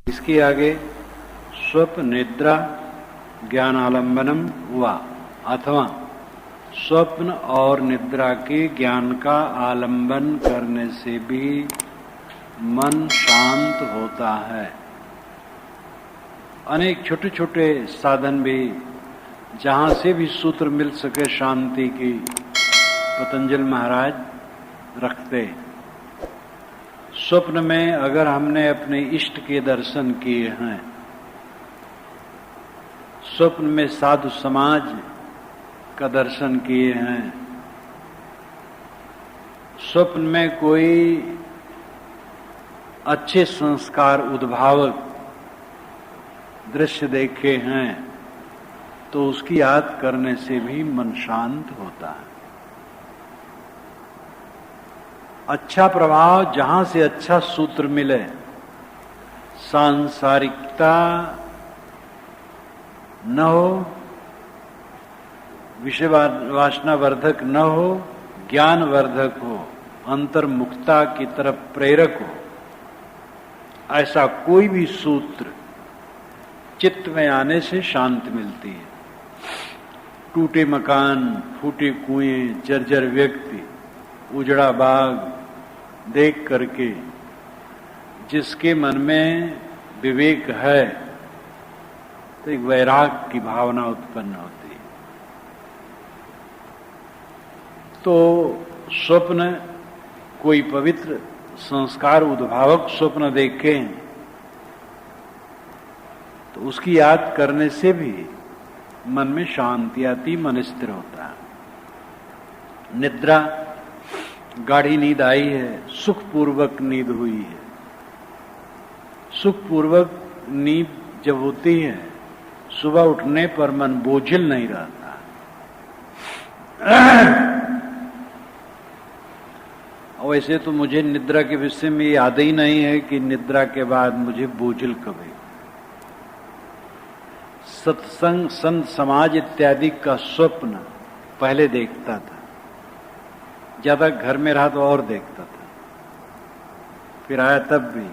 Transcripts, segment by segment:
इसके आगे स्वप्न निद्रा ज्ञानालंबनम हुआ, अथवा स्वप्न और निद्रा के ज्ञान का आलंबन करने से भी मन शांत होता है। अनेक छोटे छोटे साधन भी जहां से भी सूत्र मिल सके शांति की, पतंजलि महाराज रखते। स्वप्न में अगर हमने अपने इष्ट के दर्शन किए हैं, स्वप्न में साधु समाज का दर्शन किए हैं, स्वप्न में कोई अच्छे संस्कार उद्भावक दृश्य देखे हैं, तो उसकी याद करने से भी मन शांत होता है। अच्छा प्रभाव जहां से अच्छा सूत्र मिले, सांसारिकता न हो, विषय वासना वर्धक न हो, ज्ञान वर्धक हो, अंतर्मुखता की तरफ प्रेरक हो, ऐसा कोई भी सूत्र चित्त में आने से शांति मिलती है। टूटे मकान, फूटे कुएं, जर्जर व्यक्ति, उजड़ा बाग देख करके जिसके मन में विवेक है, तो एक वैराग की भावना उत्पन्न होती है। तो स्वप्न कोई पवित्र संस्कार उद्भावक स्वप्न देखें तो उसकी याद करने से भी मन में शांति आती, मन स्थिर होता है। निद्रा, गाढ़ी नींद आई है, सुखपूर्वक नींद हुई है। सुखपूर्वक नींद जब होती है, सुबह उठने पर मन बोझिल नहीं रहता। वैसे तो मुझे निद्रा के विषय में याद ही नहीं है कि निद्रा के बाद मुझे बोझिल कभी। सत्संग, संत समाज इत्यादि का स्वप्न पहले देखता था, ज्यादा घर में रहा तो और देखता था, फिर आया तब भी।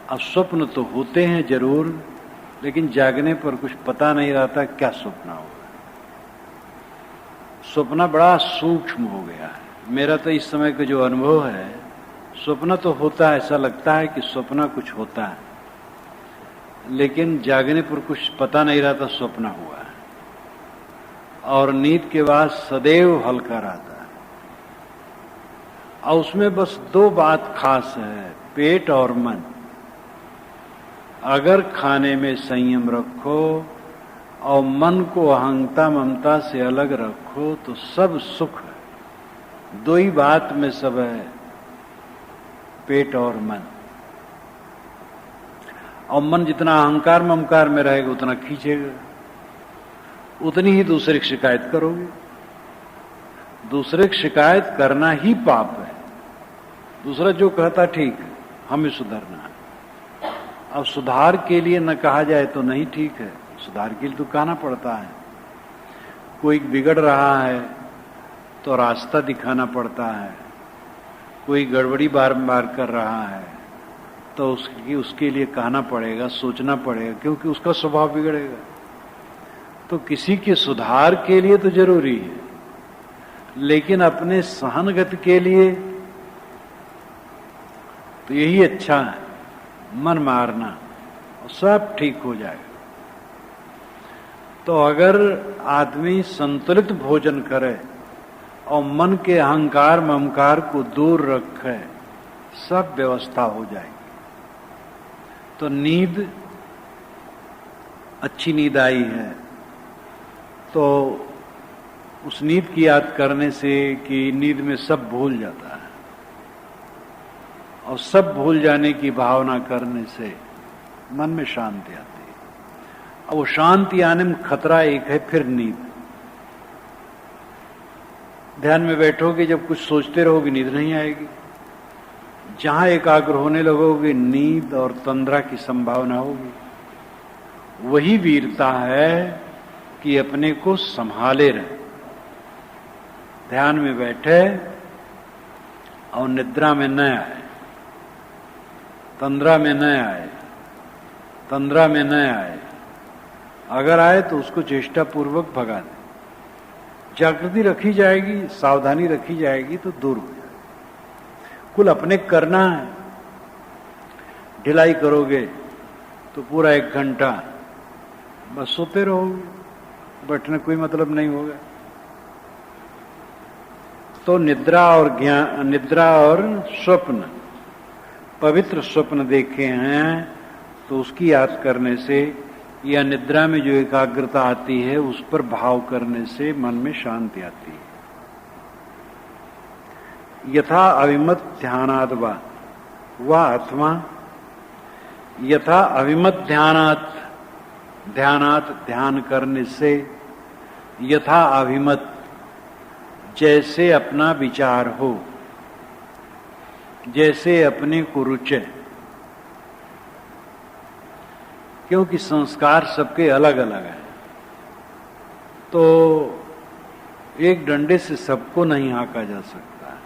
अब स्वप्न तो होते हैं जरूर, लेकिन जागने पर कुछ पता नहीं रहता क्या स्वप्न होगा। स्वप्न बड़ा सूक्ष्म हो गया है। मेरा तो इस समय का जो अनुभव है, स्वप्न तो होता है, ऐसा लगता है कि स्वप्न कुछ होता है, लेकिन जागने पर कुछ पता नहीं रहता स्वप्न हुआ है। और नींद के बाद सदैव हल्का रहता है। और उसमें बस दो बात खास है, पेट और मन। अगर खाने में संयम रखो और मन को अहंता ममता से अलग रखो तो सब सुख है। दो ही बात में सब है, पेट और मन। और मन जितना अहंकार ममकार में रहेगा उतना खींचेगा, उतनी ही दूसरे की शिकायत करोगे। दूसरे की शिकायत करना ही पाप है। दूसरा जो कहता ठीक है, हमें सुधरना है। अब सुधार के लिए न कहा जाए तो नहीं ठीक है, सुधार के लिए तो कहना पड़ता है। कोई बिगड़ रहा है तो रास्ता दिखाना पड़ता है। कोई गड़बड़ी बार कर रहा है तो उसके लिए कहना पड़ेगा, सोचना पड़ेगा, क्योंकि उसका स्वभाव बिगड़ेगा। तो किसी के सुधार के लिए तो जरूरी है, लेकिन अपने सहनगति के लिए तो यही अच्छा है, मन मारना, और सब ठीक हो जाएगा। तो अगर आदमी संतुलित भोजन करे और मन के अहंकार ममकार को दूर रखे, सब व्यवस्था हो जाएगी। तो नींद, अच्छी नींद आई है तो उस नींद की याद करने से कि नींद में सब भूल जाता है, और सब भूल जाने की भावना करने से मन में शांति आती है। और वो शांति आने में खतरा एक है, फिर नींद। ध्यान में बैठोगे, जब कुछ सोचते रहोगे नींद नहीं आएगी। जहां एकाग्र होने लगोगे, नींद और तंद्रा की संभावना होगी। वही वीरता है कि अपने को संभाले रहे। ध्यान में बैठे और निद्रा में न आए, तंद्रा में न आए, तंद्रा में न आए, अगर आए तो उसको चेष्टा पूर्वक भगा दे। जागृति रखी जाएगी, सावधानी रखी जाएगी तो दूर हो जाएगी। कुल अपने करना है। ढिलाई करोगे तो पूरा 1 घंटा बस सोते रहोगे, बैठने कोई मतलब नहीं होगा। तो निद्रा और स्वप्न, पवित्र स्वप्न देखे हैं तो उसकी याद करने से या निद्रा में जो एकाग्रता आती है उस पर भाव करने से मन में शांति आती है। यथा अविमत ध्यानाद व अथवा यथा अविमत ध्यानात ध्यान करने से, यथा अभिमत जैसे अपना विचार हो, जैसे अपने को रुचे, क्योंकि संस्कार सबके अलग अलग हैं, तो एक डंडे से सबको नहीं हाँका जा सकता।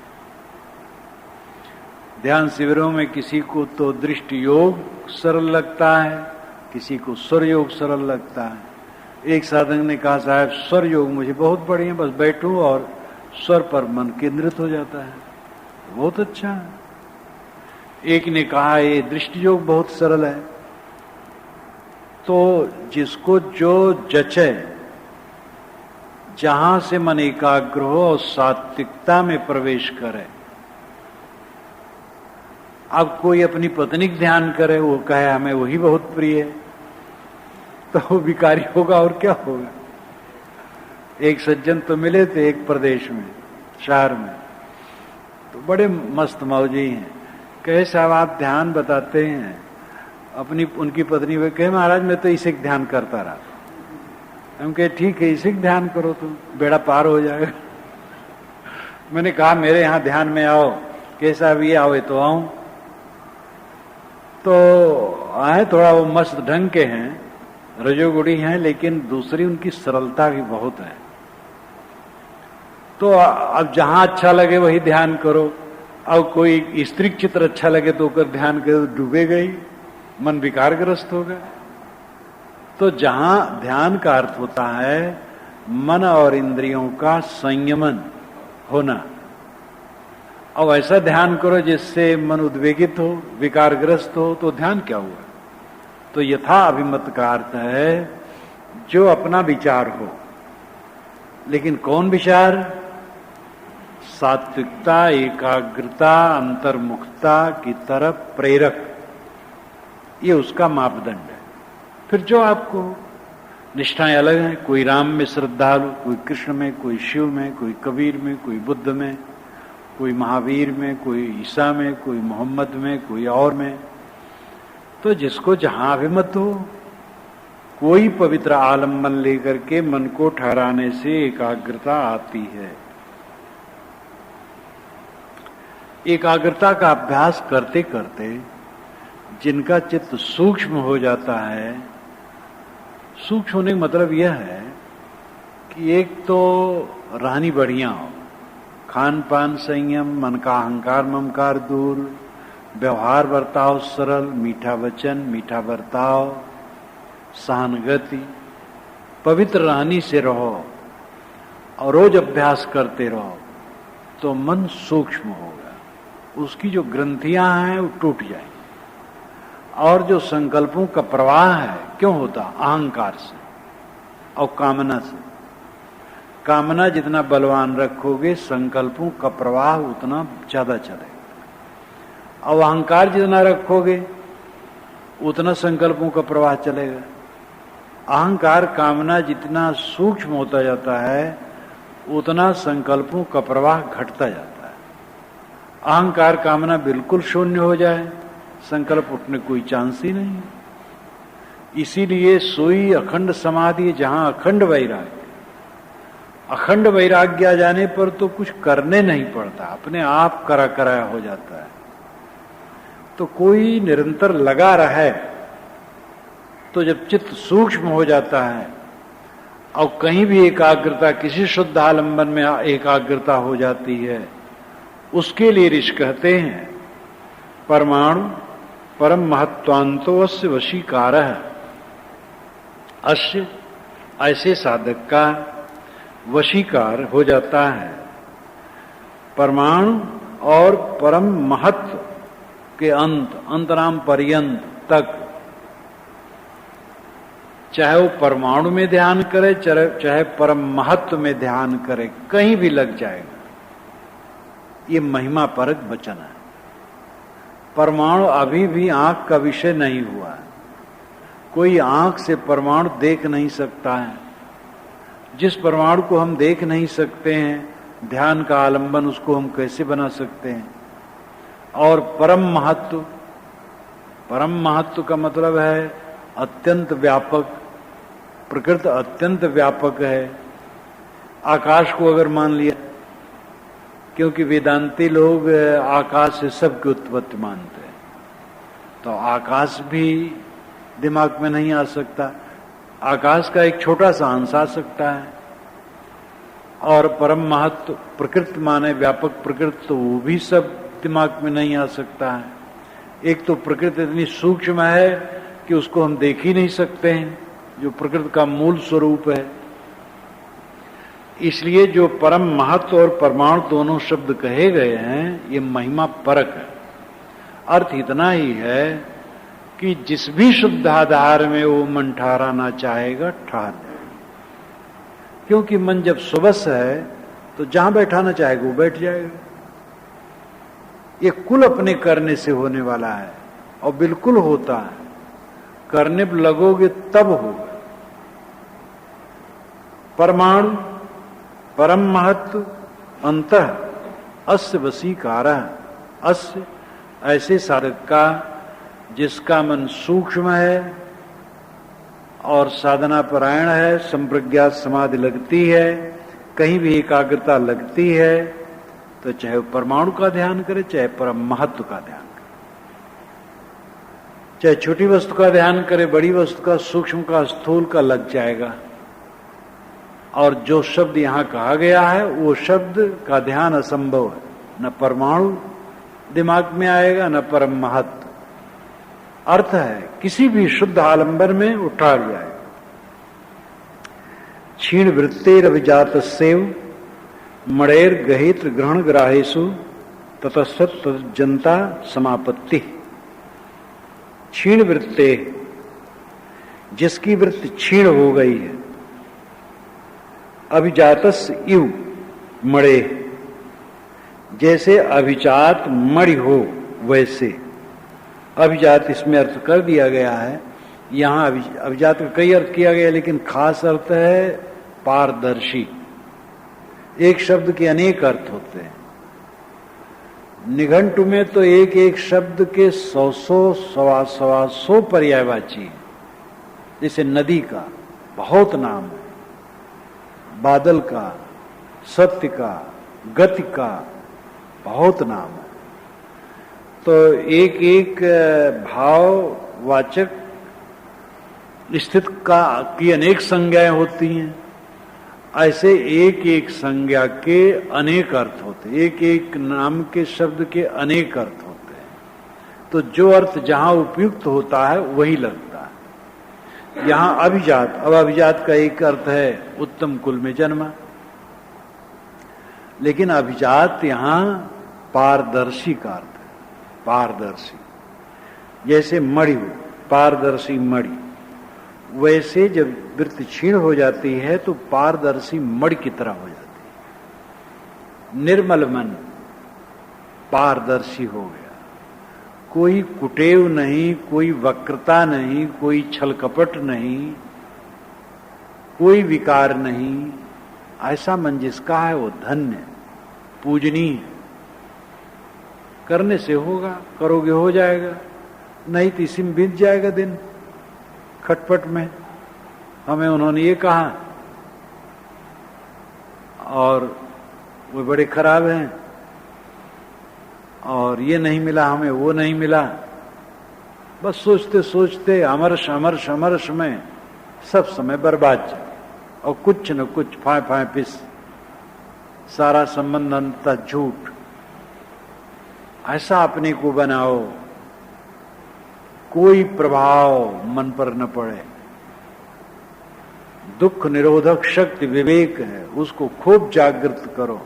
ध्यान शिविरों में किसी को तो दृष्टि योग सरल लगता है, किसी को स्वर योग सरल लगता है। एक साधक ने कहा, साहब स्वर योग मुझे बहुत बढ़िया, बस बैठूं और स्वर पर मन केंद्रित हो जाता है, बहुत अच्छा है। एक ने कहा, ये दृष्टि योग बहुत सरल है। तो जिसको जो जचे, जहां से मन एकाग्र हो और सात्विकता में प्रवेश करे। अब कोई अपनी पत्नी का ध्यान करे, वो कहे हमें वही बहुत प्रिय है, तो वो विकारी होगा और क्या होगा। एक सज्जन तो मिले थे एक प्रदेश में, शहर में, तो बड़े मस्त मौजी हैं। कहे साहब आप ध्यान बताते हैं, अपनी उनकी पत्नी वे कहे महाराज मैं तो इसे ध्यान करता रहा। हम कहे ठीक है, इसे ध्यान करो तो बेड़ा पार हो जाएगा। मैंने कहा मेरे यहाँ ध्यान में आओ। कहे साहब ये आओ, तो आऊं। तो आए, थोड़ा वो मस्त ढंग के हैं, रजोगुणी हैं, लेकिन दूसरी उनकी सरलता भी बहुत है। तो अब जहां अच्छा लगे वही ध्यान करो। अब कोई स्त्री चित्र अच्छा लगे तो कर ध्यान करो, डूबे गई, मन विकारग्रस्त होगा। तो जहां ध्यान का अर्थ होता है मन और इंद्रियों का संयमन होना। अब ऐसा ध्यान करो जिससे मन उद्वेगित हो, विकारग्रस्त हो, तो ध्यान क्या हुआ। तो यथा अभिमत का अर्थ है जो अपना विचार हो, लेकिन कौन विचार? सात्विकता, एकाग्रता, अंतर्मुखता की तरफ प्रेरक, ये उसका मापदंड है। फिर जो आपको निष्ठाएं अलग हैं, कोई राम में श्रद्धालु, कोई कृष्ण में, कोई शिव में, कोई कबीर में, कोई बुद्ध में, कोई महावीर में, कोई ईसा में, कोई मोहम्मद में, कोई और में। तो जिसको जहां अभिमत हो, कोई पवित्र आलम्बन लेकर के मन को ठहराने से एकाग्रता आती है। एकाग्रता का अभ्यास करते करते जिनका चित्त सूक्ष्म हो जाता है, सूक्ष्म होने का मतलब यह है कि एक तो रहनी बढ़िया हो, खान पान संयम, मन का अहंकार ममकार दूर, व्यवहार बर्ताव सरल, मीठा वचन, मीठा बर्ताव, सहानुभूति, पवित्र रहनी से रहो और रोज अभ्यास करते रहो तो मन सूक्ष्म होगा। उसकी जो ग्रंथियां हैं वो टूट जाएंगी। और जो संकल्पों का प्रवाह है क्यों होता? अहंकार से और कामना से। कामना जितना बलवान रखोगे संकल्पों का प्रवाह उतना ज्यादा चलेगा, और अहंकार जितना रखोगे उतना संकल्पों का प्रवाह चलेगा। अहंकार कामना जितना सूक्ष्म होता जाता है उतना संकल्पों का प्रवाह घटता जाता है। अहंकार कामना बिल्कुल शून्य हो जाए, संकल्प उठने कोई चांस ही नहीं। इसीलिए सोई अखंड समाधि, जहां अखंड वैराग्य, अखंड वैराग्य आ जाने पर तो कुछ करने नहीं पड़ता, अपने आप करा कराया हो जाता है। तो कोई निरंतर लगा रहे, तो जब चित्त सूक्ष्म हो जाता है और कहीं भी एकाग्रता, किसी शुद्ध आलंबन में एकाग्रता हो जाती है, उसके लिए ऋषि कहते हैं परमाणु परम महत्वांतो अस्य वशीकारः, अस्य ऐसे साधक का वशीकार हो जाता है परमाणु और परम महत्व के अंतराम पर्यंत तक। चाहे वो परमाणु में ध्यान करे, चाहे परम महत्व में ध्यान करे, कहीं भी लग जाएगा। ये महिमा परक वचन है। परमाणु अभी भी आंख का विषय नहीं हुआ है। कोई आंख से परमाणु देख नहीं सकता है। जिस परमाणु को हम देख नहीं सकते हैं, ध्यान का आलंबन उसको हम कैसे बना सकते हैं? और परम महत्व का मतलब है अत्यंत व्यापक। प्रकृति अत्यंत व्यापक है। आकाश को अगर मान लिया, क्योंकि वेदांती लोग आकाश से सबकी उत्पत्ति मानते हैं, तो आकाश भी दिमाग में नहीं आ सकता। आकाश का एक छोटा सा अंश आ सकता है। और परम महत्व प्रकृति माने व्यापक प्रकृति, तो वो भी सब दिमाग में नहीं आ सकता है। एक तो प्रकृति इतनी सूक्ष्म है कि उसको हम देख ही नहीं सकते हैं, जो प्रकृति का मूल स्वरूप है। इसलिए जो परम महत्व और परमाणु दोनों शब्द कहे गए हैं, ये महिमा परक है। अर्थ इतना ही है कि जिस भी शुद्ध आधार में वो मन ठहराना चाहेगा ठहर जाएगा। क्योंकि मन जब सुबस है तो जहां बैठाना चाहेगा वो बैठ जाएगा। ये कुल अपने करने से होने वाला है और बिल्कुल होता है। करने पर लगोगे तब होगा। परमाणु परम महत्व अंतः अस्य वशीकारः, अस्य ऐसे साधक का जिसका मन सूक्ष्म है और साधना परायण है, संप्रज्ञात समाधि लगती है, कहीं भी एकाग्रता लगती है, तो चाहे वो परमाणु का ध्यान करे, चाहे परम महत्व का ध्यान करे, चाहे छोटी वस्तु का ध्यान करे, बड़ी वस्तु का, सूक्ष्म का, स्थूल का लग जाएगा। और जो शब्द यहां कहा गया है वो शब्द का ध्यान असंभव है। न परमाणु दिमाग में आएगा, न परम महत्व। अर्थ है किसी भी शुद्ध आलंबन में उठा जाएगा। क्षीण वृत्तेर अभिजात सेव मणेर गहित्र ग्रहण ग्राहेशु ततस्सत जनता समापत्ति। क्षीण वृत्ते, जिसकी वृत्ति क्षीण हो गई है, अभिजातस इव मणे, जैसे अभिजात मणि हो वैसे। अभिजात इसमें अर्थ कर दिया गया है। यहां अभिजात का कई अर्थ किया गया, लेकिन खास अर्थ है पारदर्शी। एक शब्द के अनेक अर्थ होते हैं। निघंटु में तो एक एक शब्द के 100-125 पर्यायवाची हैं। जैसे नदी का बहुत नाम है, बादल का, सत्य का, गति का बहुत नाम है। तो एक एक भाववाचक स्थित की अनेक संज्ञाएं होती हैं। ऐसे एक एक संज्ञा के अनेक अर्थ होते हैं। एक एक नाम के शब्द के अनेक अर्थ होते हैं। तो जो अर्थ जहां उपयुक्त होता है वही लगता है। यहां अभिजात, अब अभिजात का एक अर्थ है उत्तम कुल में जन्मा, लेकिन अभिजात यहां पारदर्शी का अर्थ है। पारदर्शी, जैसे मणि हो, पारदर्शी मणि, वैसे जब वृत्ति क्षीण हो जाती है तो पारदर्शी मणि की तरह हो जाती है। निर्मल मन पारदर्शी हो गया। कोई कुटेव नहीं, कोई वक्रता नहीं, कोई छलकपट नहीं, कोई विकार नहीं। ऐसा मन जिसका है वो धन्य, पूजनीय। करने से होगा, करोगे हो जाएगा, नहीं तो इसी में बीत जाएगा दिन खटपट में। हमें उन्होंने ये कहा और वो बड़े खराब हैं, और ये नहीं मिला हमें, वो नहीं मिला। बस सोचते सोचते अमरश अमरश अमरश में सब समय बर्बाद जाए, और कुछ न कुछ फाय फाय पिस, सारा संबंध अंततः झूठ। ऐसा अपने को बनाओ कोई प्रभाव मन पर न पड़े। दुख निरोधक शक्ति विवेक है, उसको खूब जागृत करो।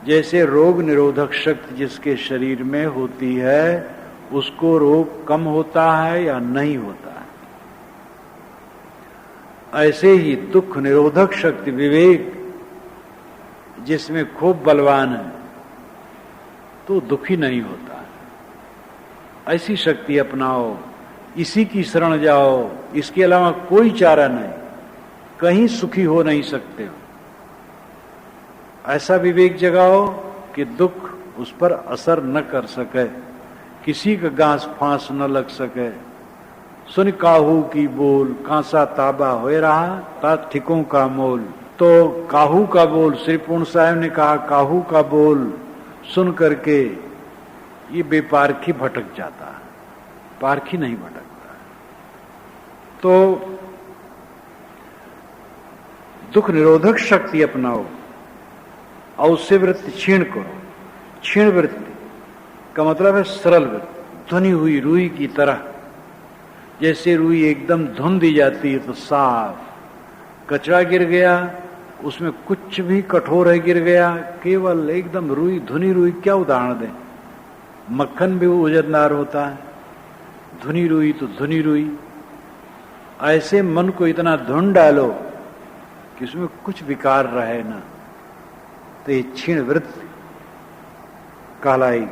जैसे रोग निरोधक शक्ति जिसके शरीर में होती है, उसको रोग कम होता है या नहीं होता है, ऐसे ही दुख निरोधक शक्ति विवेक जिसमें खूब बलवान है तो दुखी नहीं होता है। ऐसी शक्ति अपनाओ, इसी की शरण जाओ, इसके अलावा कोई चारा नहीं, कहीं सुखी हो नहीं सकते हो। ऐसा विवेक जगाओ कि दुख उस पर असर न कर सके, किसी का गांस फांस न लग सके। सुन काहू की बोल, कांसा ताबा होए रहा, ता ठिकों का मोल। तो काहू का बोल, श्री पूर्ण साहब ने कहा, काहू का बोल सुन करके ये बेपारखी भटक जाता है, पारखी नहीं भटकता। तो दुख निरोधक शक्ति अपनाओ और उससे वृत्ति क्षीण करो। क्षीण वृत्ति का मतलब है सरल वृत्ति, धुनी हुई रुई की तरह। जैसे रुई एकदम धुन दी जाती है तो साफ, कचरा गिर गया उसमें कुछ भी कठोर है गिर गया, केवल एकदम रुई, धुनी रुई। क्या उदाहरण दें, मक्खन भी उजरदार होता है, धुनी रुई तो धुनी रुई। ऐसे मन को इतना धुन डालो कि उसमें कुछ विकार रहे ना, तो ये क्षीण वृत्ति कहलाएगी।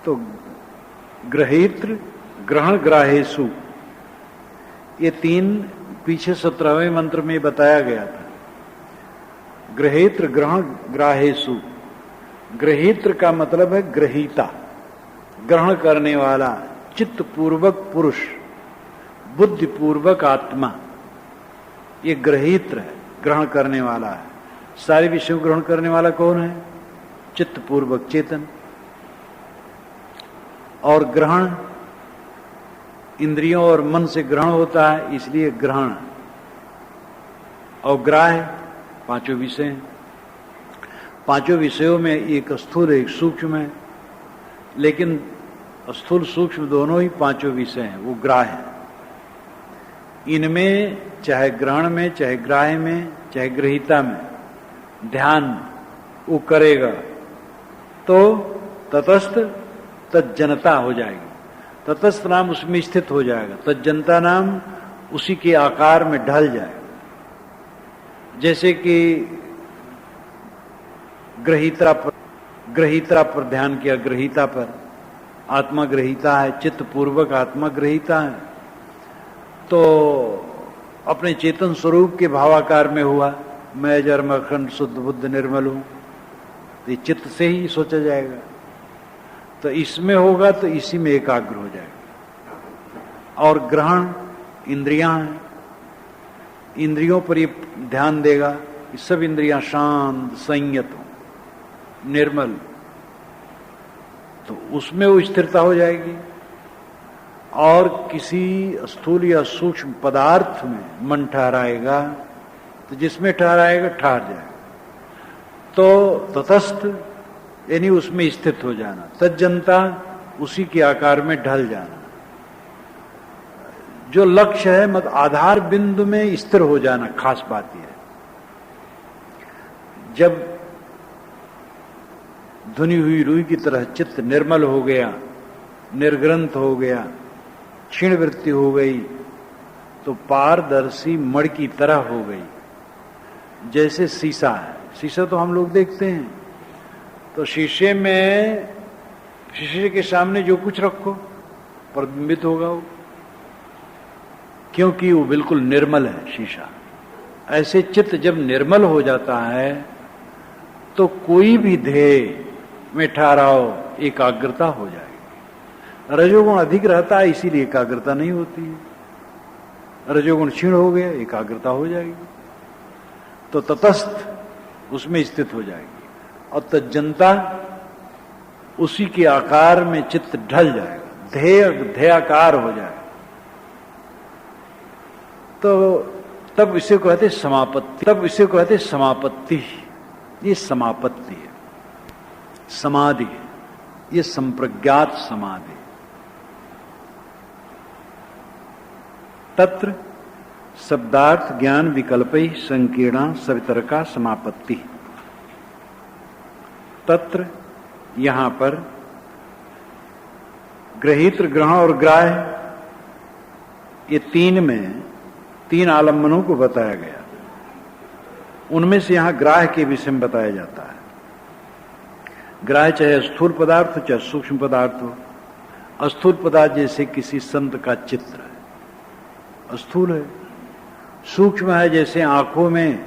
तो ग्रहित्र, ग्रहण, ग्राहेसु, ये तीन पीछे 17वें मंत्र में बताया गया था। ग्रहित्र, ग्रहण, ग्राहेसु। ग्रहित्र का मतलब है ग्रहीता, ग्रहण करने वाला, चित्त पूर्वक पुरुष, बुद्धि पूर्वक आत्मा, ये ग्रहित्र है, ग्रहण करने वाला है। सारे विषयों को ग्रहण करने वाला कौन है? चित्त पूर्वक चेतन। और ग्रहण इंद्रियों और मन से ग्रहण होता है, इसलिए ग्रहण। और ग्राह्य पांचों विषय हैं। पांचों विषयों में एक स्थूल एक सूक्ष्म है, लेकिन स्थूल सूक्ष्म दोनों ही पांचों विषय हैं, वो ग्राह्य है। इनमें चाहे ग्रहण में, चाहे ग्राह्य में, चाहे गृहीता में ध्यान वो करेगा तो तटस्थ तज्जनता हो जाएगी। तटस्थ नाम उसमें स्थित हो जाएगा, तज्जनता नाम उसी के आकार में ढल जाएगा। जैसे कि ग्रहीता पर ध्यान किया, ग्रहीता पर, आत्मा ग्रहीता है, चित्त पूर्वक आत्मा ग्रहीता है, तो अपने चेतन स्वरूप के भावाकार में हुआ, मैं जन्म अखंड शुद्ध बुद्ध निर्मल हूं, तो चित्त से ही सोचा जाएगा। तो इसमें होगा तो इसी में एकाग्र हो जाएगा। और ग्रहण इंद्रियां हैं, इंद्रियों पर ये ध्यान देगा कि सब इंद्रियां शांत संयत हो, निर्मल, तो उसमें वो स्थिरता हो जाएगी। और किसी स्थूल या सूक्ष्म पदार्थ में मन ठहराएगा तो जिसमें ठहराएगा ठहर जाएगा। तो तटस्थ यानी उसमें स्थित हो जाना, तज्जनता उसी के आकार में ढल जाना। जो लक्ष्य है मत आधार बिंदु में स्थिर हो जाना, खास बात यह है। जब धुनी हुई रुई की तरह चित्त निर्मल हो गया, निर्ग्रंथ हो गया, क्षीण वृत्ति हो गई, तो पारदर्शी मण की तरह हो गई। जैसे शीशा है, शीशा तो हम लोग देखते हैं, तो शीशे में, शीशे के सामने जो कुछ रखो प्रतिबिंबित होगा वो, क्योंकि वो बिल्कुल निर्मल है शीशा। ऐसे चित्त जब निर्मल हो जाता है तो कोई भी ध्येय में ठहराओ, एकाग्रता हो जाएगी। रजोगुण अधिक रहता है इसीलिए एकाग्रता नहीं होती है। रजोगुण क्षीण हो गया, एकाग्रता हो जाएगी। तो तटस्थ उसमें स्थित हो जाएगी और तज्जनता उसी के आकार में चित्त ढल जाएगा, ध्येयाकार हो जाएगा। तो तब इसे कहते समापत्ति, तब इसे कहते समापत्ति। ये समापत्ति है, समाधि है, ये संप्रज्ञात समाधि। तत्र शब्दार्थ ज्ञान विकल्पै संकीर्णा सवितर्का समापत्ति। तत्र यहां पर ग्रहित्र, ग्रहण और ग्राह्य, ये तीन आलम्बनों को बताया गया। उनमें से यहां ग्राह्य के विषय में बताया जाता है। ग्राह्य चाहे स्थूल पदार्थ हो चाहे सूक्ष्म पदार्थ हो। स्थूल पदार्थ जैसे किसी संत का चित्र है, स्थूल है। सूक्ष्म है जैसे आंखों में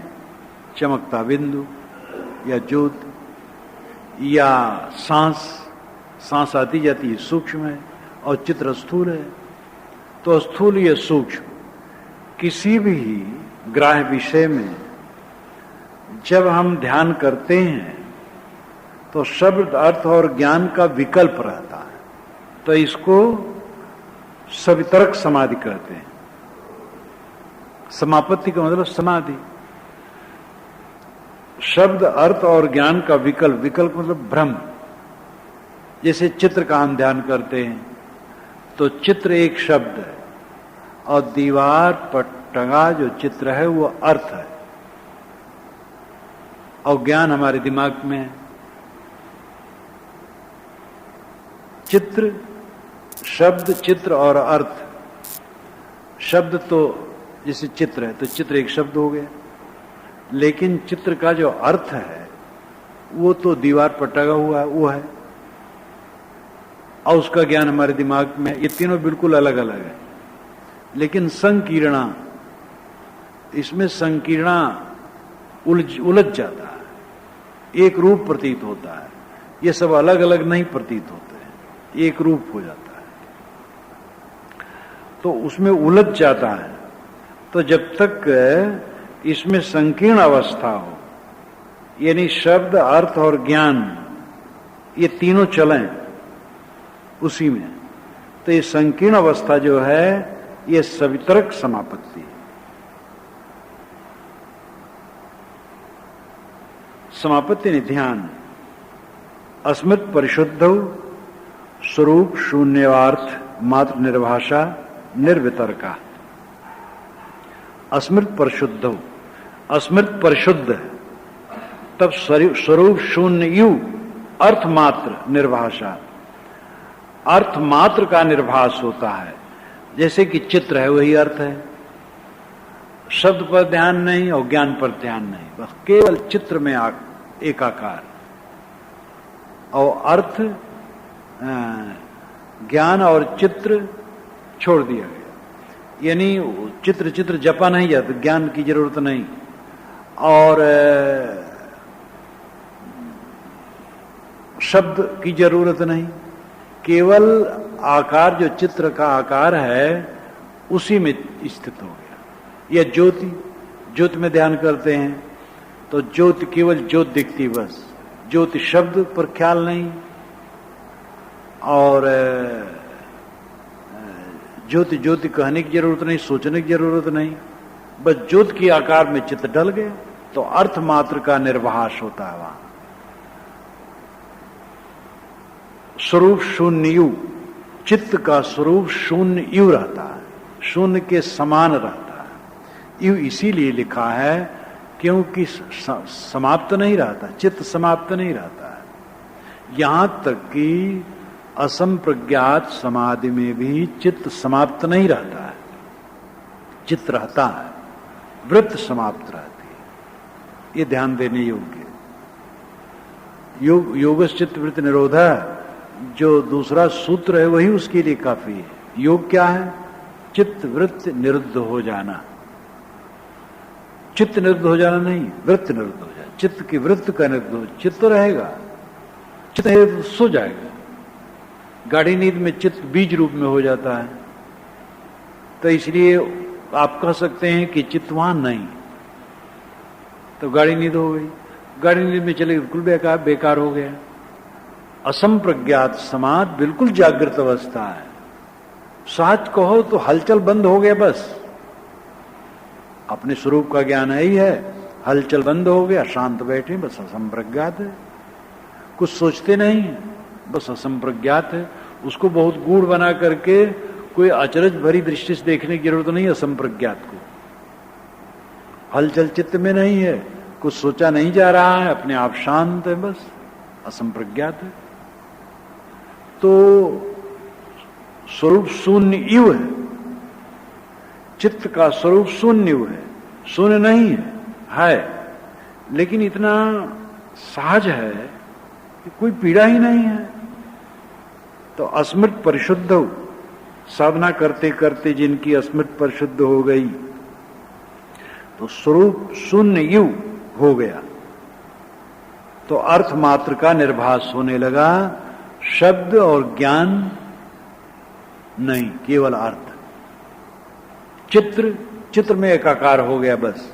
चमकता बिंदु या ज्योति या सांस आती जाती है, सूक्ष्म है। और चित्र स्थूल है। तो स्थूल या सूक्ष्म किसी भी ग्राह्य विषय में जब हम ध्यान करते हैं तो शब्द, अर्थ और ज्ञान का विकल्प रहता है। तो इसको सवितर्क समाधि कहते हैं। समापत्ति का मतलब समाधि। शब्द, अर्थ और ज्ञान का विकल्प, विकल्प मतलब भ्रम। जैसे चित्र का हम ध्यान करते हैं तो चित्र एक शब्द है और दीवार पर टंगा जो चित्र है वो अर्थ है, और ज्ञान हमारे दिमाग में है। चित्र, शब्द, चित्र और अर्थ। शब्द तो जैसे चित्र है तो चित्र एक शब्द हो गया, लेकिन चित्र का जो अर्थ है वो तो दीवार पर टंगा हुआ है, वो है, और उसका ज्ञान हमारे दिमाग में। ये तीनों बिल्कुल अलग अलग है। लेकिन संकीर्णा, इसमें संकीर्णा उलझ जाता है, एक रूप प्रतीत होता है। ये सब अलग अलग नहीं प्रतीत होते हैं, एक रूप हो जाता है, तो उसमें उलझ जाता है। तो जब तक इसमें संकीर्ण अवस्था हो, यानी शब्द, अर्थ और ज्ञान ये तीनों चलें उसी में, तो ये संकीर्ण अवस्था जो है ये सवितर्क समापत्ति है। समापत्ति ने ध्यान अस्मृत परिशुद्ध स्वरूप शून्यवार्थ मात्र निर्भाषा निर्वितर्का। अस्मृत परिशुद्ध, अस्मृत परिशुद्ध है तब स्वरूप शून्य यू अर्थ मात्र निर्भाषा, अर्थ मात्र का निर्भास होता है। जैसे कि चित्र है वही अर्थ है, शब्द पर ध्यान नहीं और ज्ञान पर ध्यान नहीं, बस केवल चित्र में एकाकार, और अर्थ, ज्ञान और चित्र छोड़ दिया गया। यानी चित्र जपा नहीं जाता, ज्ञान की जरूरत नहीं, और शब्द की जरूरत नहीं, केवल आकार जो चित्र का आकार है उसी में स्थित हो गया। या ज्योति में ध्यान करते हैं तो ज्योति केवल ज्योति दिखती, बस ज्योति शब्द पर ख्याल नहीं, और ज्योति कहने की जरूरत नहीं, सोचने की जरूरत नहीं, बस ज्योति के आकार में चित्त डल गए तो अर्थ मात्र का निर्भास होता है वहां। स्वरूप शून्य यू, चित्त का स्वरूप शून्य यू रहता है, शून्य के समान रहता है। यू इसीलिए लिखा है क्योंकि समाप्त नहीं रहता, चित्त समाप्त नहीं रहता है। यहां तक कि असंप्रज्ञात समाधि में भी चित्त समाप्त नहीं रहता है, चित्त रहता है, वृत्त समाप्त रहती है। ये ध्यान देने योग्य। योगश्चित्त वृत्त निरोधा जो दूसरा सूत्र है वही उसके लिए काफी है। योग क्या है? चित्त वृत्त निरुद्ध हो जाना। चित्त निरुद्ध हो जाना नहीं, वृत्त निरुद्ध हो जाना। चित्त की वृत्त का निरुद्ध हो, चित्त रहेगा, चित्त है तो सो जाएगा। गाढ़ी नींद में चित्त बीज रूप में हो जाता है, तो इसलिए आप कह सकते हैं कि चित्त वहां नहीं, तो गाढ़ी नींद हो गई। गाढ़ी नींद में चले बिल्कुल बेकार हो गया। असंप्रज्ञात समाधि बिल्कुल जागृत अवस्था है। साच कहो तो हलचल बंद हो गया, बस अपने स्वरूप का ज्ञान ही है, हलचल बंद हो गया, शांत बैठे, बस असंप्रज्ञात है, कुछ सोचते नहीं, बस असंप्रज्ञात है। उसको बहुत गूढ़ बना करके कोई अचरज भरी दृष्टि से देखने की जरूरत नहीं है असंप्रज्ञात को। हलचल चित्त में नहीं है, कुछ सोचा नहीं जा रहा है, अपने आप शांत है, बस असंप्रज्ञात है। तो स्वरूप शून्य इव है, चित्त का स्वरूप शून्य है, शून्य नहीं है, लेकिन इतना सहज है कि कोई पीड़ा ही नहीं है। तो अस्मृत परिशुद्ध हो, साधना करते करते जिनकी अस्मृत परिशुद्ध हो गई तो स्वरूप शून्य यू हो गया, तो अर्थ मात्र का निर्भास होने लगा, शब्द और ज्ञान नहीं, केवल अर्थ। चित्र में एकाकार हो गया बस।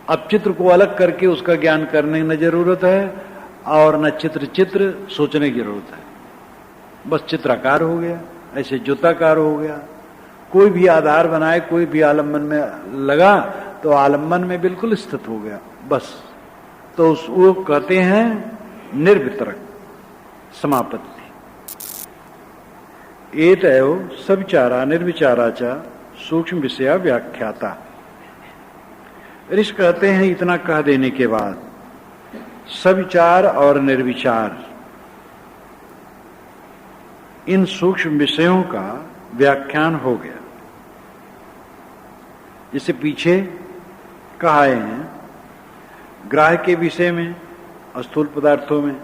अब चित्र को अलग करके उसका ज्ञान करने की न जरूरत है और न चित्र सोचने की जरूरत है, बस चित्राकार हो गया, ऐसे ज्योताकार हो गया। कोई भी आधार बनाए, कोई भी आलम्बन में लगा तो आलम्बन में बिल्कुल स्थित हो गया बस। तो वो कहते हैं निर्वितरक समापत्ति। एतयो सविचारा निर्विचारा च सूक्ष्म विषया व्याख्याता। ऋषि कहते हैं इतना कह देने के बाद सविचार और निर्विचार इन सूक्ष्म विषयों का व्याख्यान हो गया। जिसे पीछे कहा है ग्राह्य के विषय में, स्थूल पदार्थों में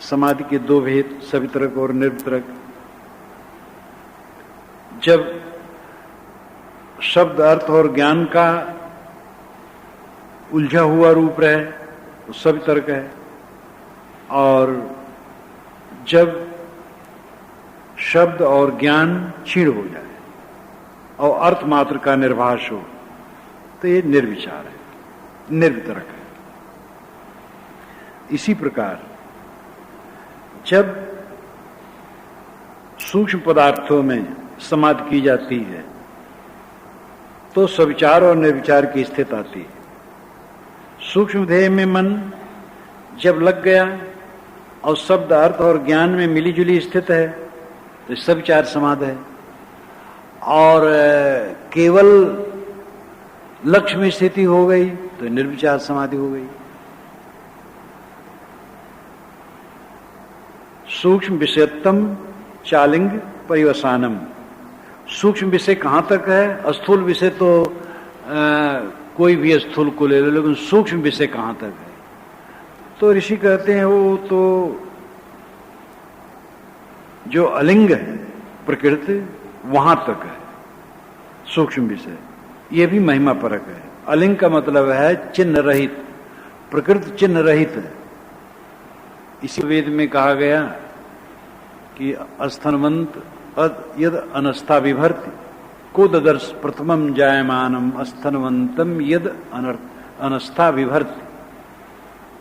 समाधि के दो भेद, सवितरक और निर्वितरक। जब शब्द अर्थ और ज्ञान का उलझा हुआ रूप रहे तो सवितरक है, और जब शब्द और ज्ञान क्षीण हो जाए और अर्थ मात्र का निर्भास हो तो ये निर्विचार है, निर्वितरक है। इसी प्रकार जब सूक्ष्म पदार्थों में समाधि की जाती है तो सविचार और निर्विचार की स्थिति आती है। सूक्ष्म ध्येय में मन जब लग गया और शब्द अर्थ और ज्ञान में मिली जुली स्थित है तो सविचार समाधि है, और केवल लक्ष्य में स्थिति हो गई तो निर्विचार समाधि हो गई। सूक्ष्म विषयत्तम चालिंग परिवसानम। सूक्ष्म विषय कहां तक है? स्थूल विषय तो कोई भी स्थूल को ले लो, लेकिन सूक्ष्म विषय कहां तक है? तो ऋषि कहते हैं वो तो जो अलिंग है प्रकृति वहां तक है सूक्ष्म विषय। ये भी महिमा परक है। अलिंग का मतलब है चिन्ह रहित, प्रकृति चिन्ह रहित है। इसी वेद में कहा गया कि अस्थनवंत यद अनस्था विभर्ति को ददर्श प्रथमम जायमानम अस्थनवंतम यद अनस्था विभर्ति।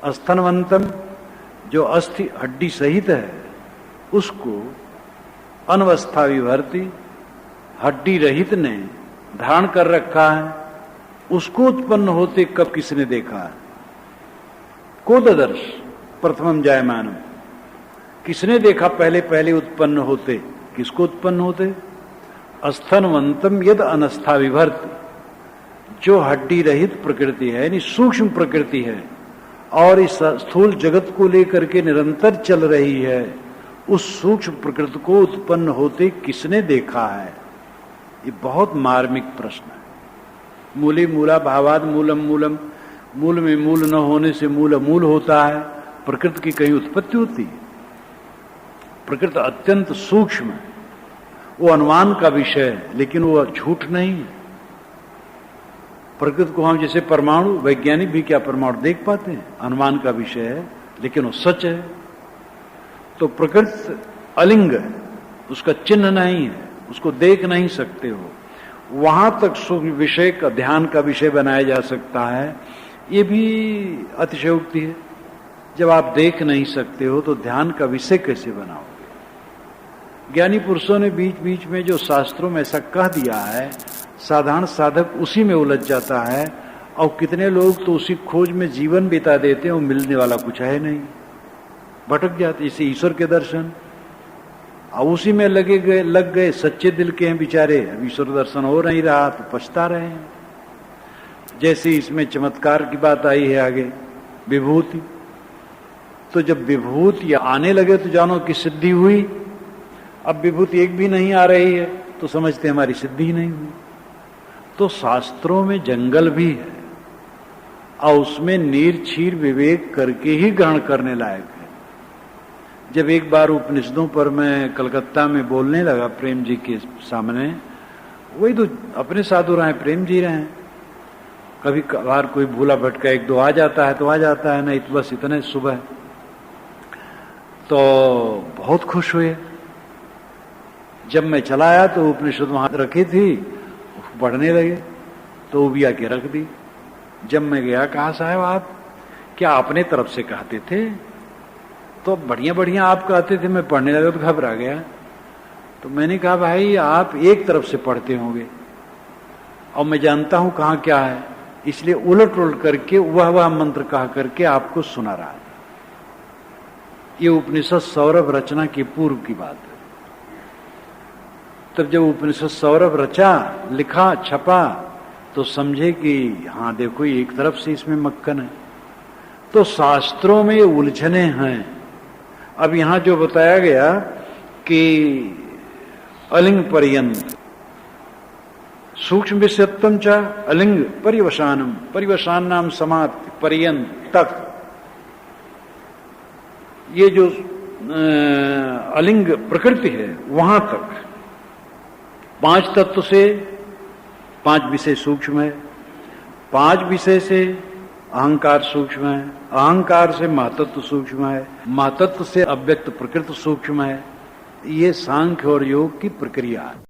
अस्थनवंतम जो अस्थि हड्डी सहित है उसको अनवस्था विभर्ति हड्डी रहित ने धारण कर रखा है, उसको उत्पन्न होते कब किसने देखा है? को ददर्श प्रथमम जायमानम, किसने देखा पहले पहले उत्पन्न होते? किसको उत्पन्न होते? अस्थनवंतम यद अनस्था विभर्ति, जो हड्डी रहित प्रकृति है, यानी सूक्ष्म प्रकृति है और इस स्थूल जगत को लेकर के निरंतर चल रही है, उस सूक्ष्म प्रकृति को उत्पन्न होते किसने देखा है? ये बहुत मार्मिक प्रश्न है। मूली मूला भावाद मूलम मूलम, मूल में मूल न होने से मूल अमूल होता है। प्रकृति की कहीं उत्पत्ति होती है? प्रकृति अत्यंत सूक्ष्म है, वो अनुमान का विषय है, लेकिन वो झूठ नहीं है। प्रकृति को हम जैसे परमाणु, वैज्ञानिक भी क्या परमाणु देख पाते हैं? अनुमान का विषय है, लेकिन वो सच है। तो प्रकृति अलिंग है, उसका चिन्ह नहीं है, उसको देख नहीं सकते हो। वहां तक सूक्ष्म विषय का ध्यान का विषय बनाया जा सकता है, ये भी अतिशयोक्ति है। जब आप देख नहीं सकते हो तो ध्यान का विषय कैसे बनाओगे? ज्ञानी पुरुषों ने बीच बीच में जो शास्त्रों में ऐसा कह दिया है, साधारण साधक उसी में उलझ जाता है, और कितने लोग तो उसी खोज में जीवन बिता देते हैं, वो मिलने वाला कुछ है नहीं, भटक जाते। इसे ईश्वर के दर्शन, और उसी में लग गए सच्चे दिल के हैं बेचारे। अब ईश्वर दर्शन हो नहीं रहा तो पछता रहे हैं। जैसे इसमें चमत्कार की बात आई है आगे, विभूति। तो जब विभूति आने लगे तो जानो कि सिद्धि हुई। अब विभूति एक भी नहीं आ रही है तो समझते हमारी सिद्धि नहीं हुई। तो शास्त्रों में जंगल भी है और उसमें नीर छीर विवेक करके ही ग्रहण करने लायक है। जब एक बार उपनिषदों पर मैं कलकत्ता में बोलने लगा प्रेम जी के सामने, वही तो अपने साधु रहे, प्रेम जी रहे। कभी कभार कोई भूला भटका एक दो आ जाता है तो आ जाता है, नहीं तो बस इतने सुबह। तो बहुत खुश हुए। जब मैं चला आया तो उपनिषद वहां रखी थी, पढ़ने लगे तो वो भी आके रख दी। जब मैं गया, कहा साहब आप क्या अपने तरफ से कहते थे? तो बढ़िया बढ़िया आप कहते थे। मैं पढ़ने लगा तो घबरा गया। तो मैंने कहा भाई आप एक तरफ से पढ़ते होंगे और मैं जानता हूं कहां क्या है, इसलिए उलट उलट करके वह मंत्र कहा करके आपको सुना रहा है। ये उपनिषद सौरभ रचना की पूर्व की बात है। तब जब उपनिषद सौरभ रचा, लिखा, छपा, तो समझे कि हाँ देखो एक तरफ से इसमें मक्खन है। तो शास्त्रों में उलझने हैं। अब यहां जो बताया गया कि अलिंग पर्यंत सूक्ष्म विषयत्वम च अलिंग परिवसानम, परिवसान नाम समाप्ति पर्यंत तक, ये जो अलिंग प्रकृति है वहां तक 5 तत्व से 5 विषय सूक्ष्म है, 5 विषय से अहंकार सूक्ष्म है, अहंकार से महातत्व सूक्ष्म है, महातत्व से अव्यक्त प्रकृति सूक्ष्म है। ये सांख्य और योग की प्रक्रिया है।